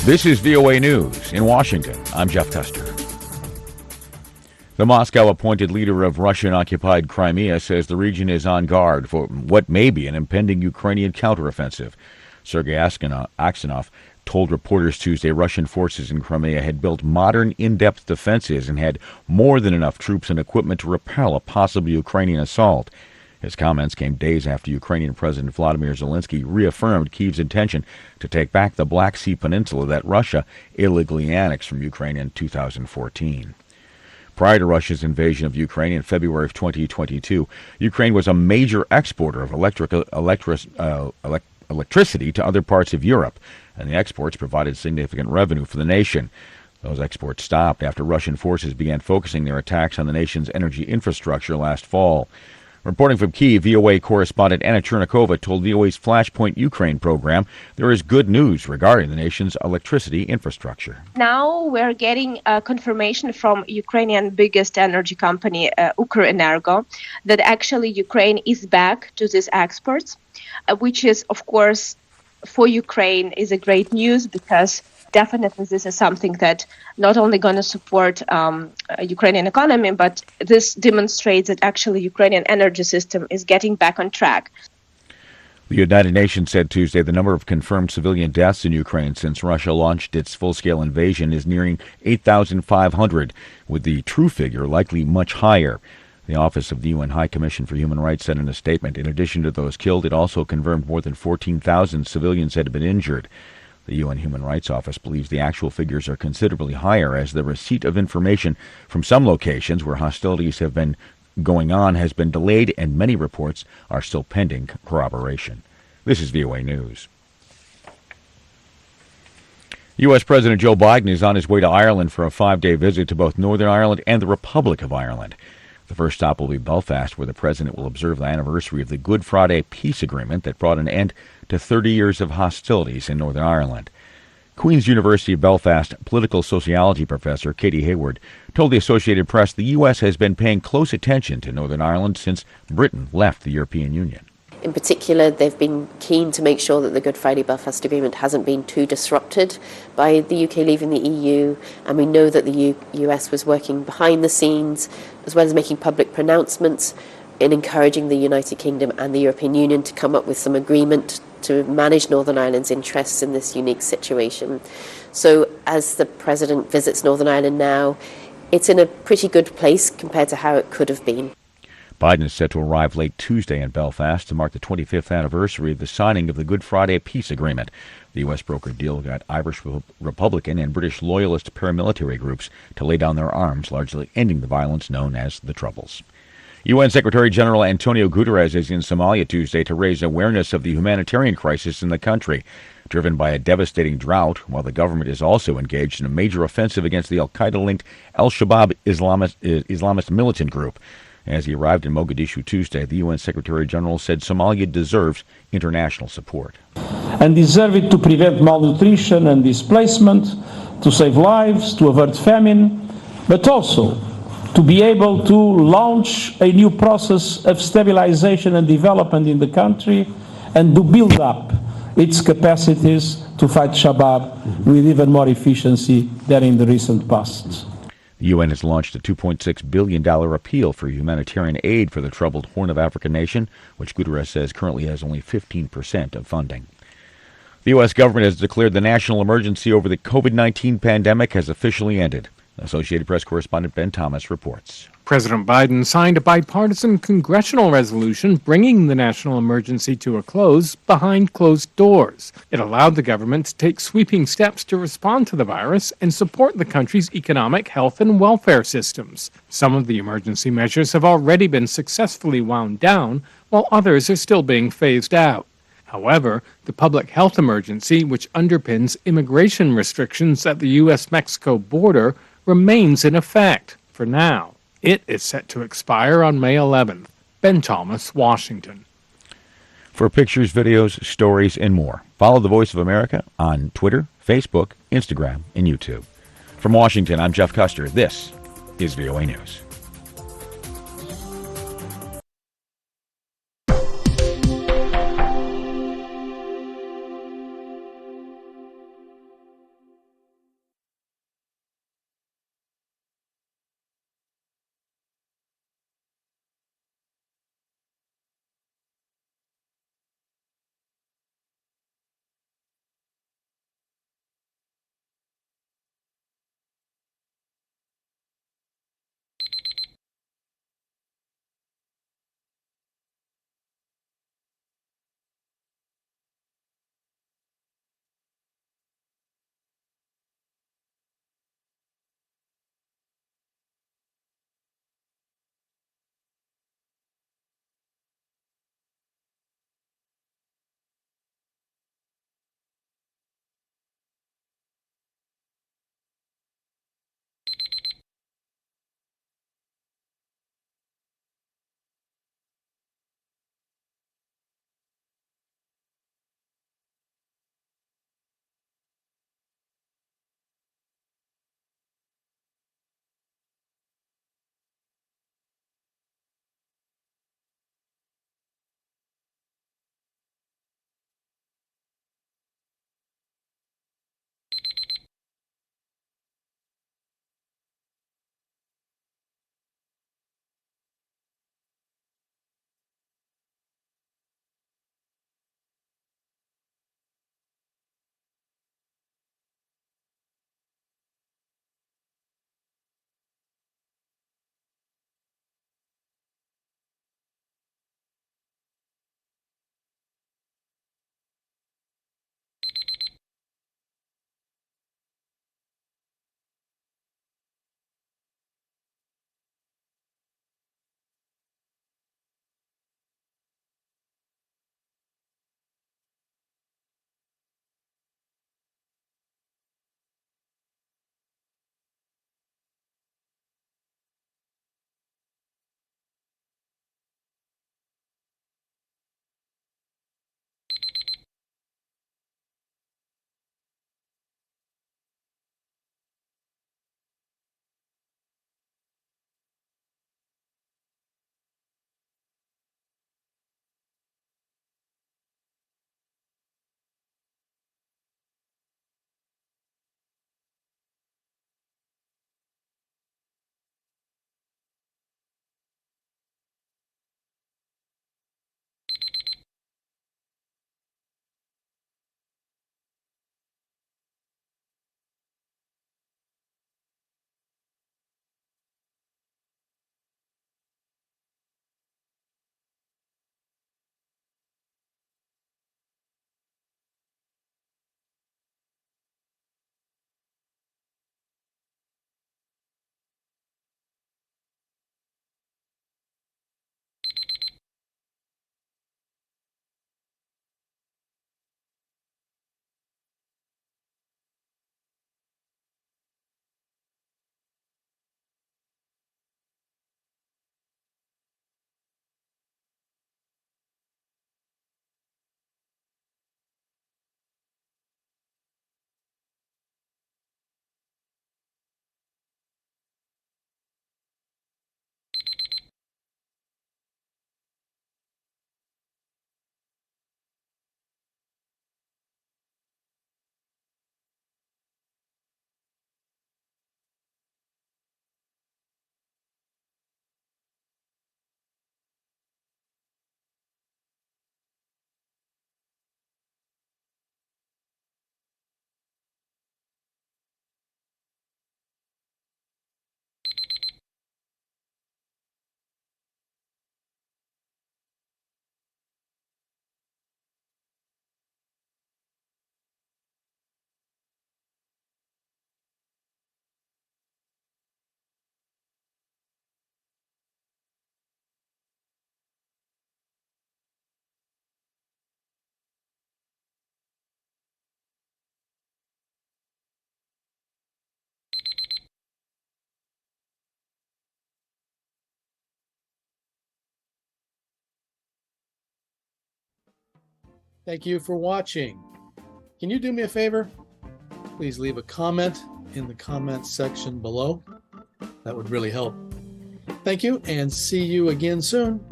This is VOA News in Washington. I'm Jeff Custer. The Moscow-appointed leader of Russian-occupied Crimea says the region is on guard for what may be an impending Ukrainian counteroffensive. Sergei Aksionov told reporters Tuesday Russian forces in Crimea had built modern, in-depth defenses and had more than enough troops and equipment to repel a possible Ukrainian assault. His comments came days after Ukrainian President Volodymyr Zelenskyy reaffirmed Kyiv's intention to take back the Black Sea peninsula that Russia illegally annexed from Ukraine in 2014. Prior to Russia's invasion of Ukraine in February of 2022, Ukraine was a major exporter of electricity to other parts of Europe, and the exports provided significant revenue for the nation. Those exports stopped after Russian forces began focusing their attacks on the nation's energy infrastructure last fall. Reporting from Kyiv, VOA correspondent Anna Chernikova told VOA's Flashpoint Ukraine program there is good news regarding the nation's electricity infrastructure. Now we're getting confirmation from Ukrainian biggest energy company, Ukrenergo, that actually Ukraine is back to these exports, which is, of course, for Ukraine is a great news because definitely this is something that not only going to support Ukrainian economy, but this demonstrates that actually Ukrainian energy system is getting back on track. The United Nations said Tuesday the number of confirmed civilian deaths in Ukraine since Russia launched its full-scale invasion is nearing 8,500, with the true figure likely much higher. The Office of the UN High Commission for Human Rights said in a statement, in addition to those killed, it also confirmed more than 14,000 civilians had been injured. The UN Human Rights Office believes the actual figures are considerably higher as the receipt of information from some locations where hostilities have been going on has been delayed and many reports are still pending corroboration. This is VOA News. U.S. President Joe Biden is on his way to Ireland for a 5-day visit to both Northern Ireland and the Republic of Ireland. The first stop will be Belfast, where the president will observe the anniversary of the Good Friday peace agreement that brought an end to 30 years of hostilities in Northern Ireland. Queen's University of Belfast political sociology professor Katie Hayward told the Associated Press the U.S. has been paying close attention to Northern Ireland since Britain left the European Union. In particular, they've been keen to make sure that the Good Friday Belfast Agreement hasn't been too disrupted by the UK leaving the EU, and we know that the US was working behind the scenes, as well as making public pronouncements in encouraging the United Kingdom and the European Union to come up with some agreement to manage Northern Ireland's interests in this unique situation. So as the President visits Northern Ireland now, it's in a pretty good place compared to how it could have been. Biden is set to arrive late Tuesday in Belfast to mark the 25th anniversary of the signing of the Good Friday peace agreement. The U.S. brokered deal got Irish Republican and British loyalist paramilitary groups to lay down their arms, largely ending the violence known as the Troubles. UN Secretary General Antonio Guterres is in Somalia Tuesday to raise awareness of the humanitarian crisis in the country, driven by a devastating drought, while the government is also engaged in a major offensive against the al-Qaeda-linked al-Shabaab Islamist militant group. As he arrived in Mogadishu Tuesday, the UN Secretary General said Somalia deserves international support. And deserve it to prevent malnutrition and displacement, to save lives, to avert famine, but also to be able to launch a new process of stabilization and development in the country and to build up its capacities to fight Shabaab with even more efficiency than in the recent past. The UN has launched a $2.6 billion appeal for humanitarian aid for the troubled Horn of Africa nation, which Guterres says currently has only 15% of funding. The U.S. government has declared the national emergency over the COVID-19 pandemic has officially ended. Associated Press correspondent Ben Thomas reports. President Biden signed a bipartisan congressional resolution bringing the national emergency to a close behind closed doors. It allowed the government to take sweeping steps to respond to the virus and support the country's economic, health, and welfare systems. Some of the emergency measures have already been successfully wound down, while others are still being phased out. However, the public health emergency, which underpins immigration restrictions at the U.S.-Mexico border, remains in effect for now. It is set to expire on May 11th. Ben Thomas, Washington. For pictures, videos, stories, and more, follow The Voice of America on Twitter, Facebook, Instagram, and YouTube. From Washington, I'm Jeff Custer. This is VOA News. Thank you for watching. Can you do me a favor? Please leave a comment in the comments section below. That would really help. Thank you, and see you again soon.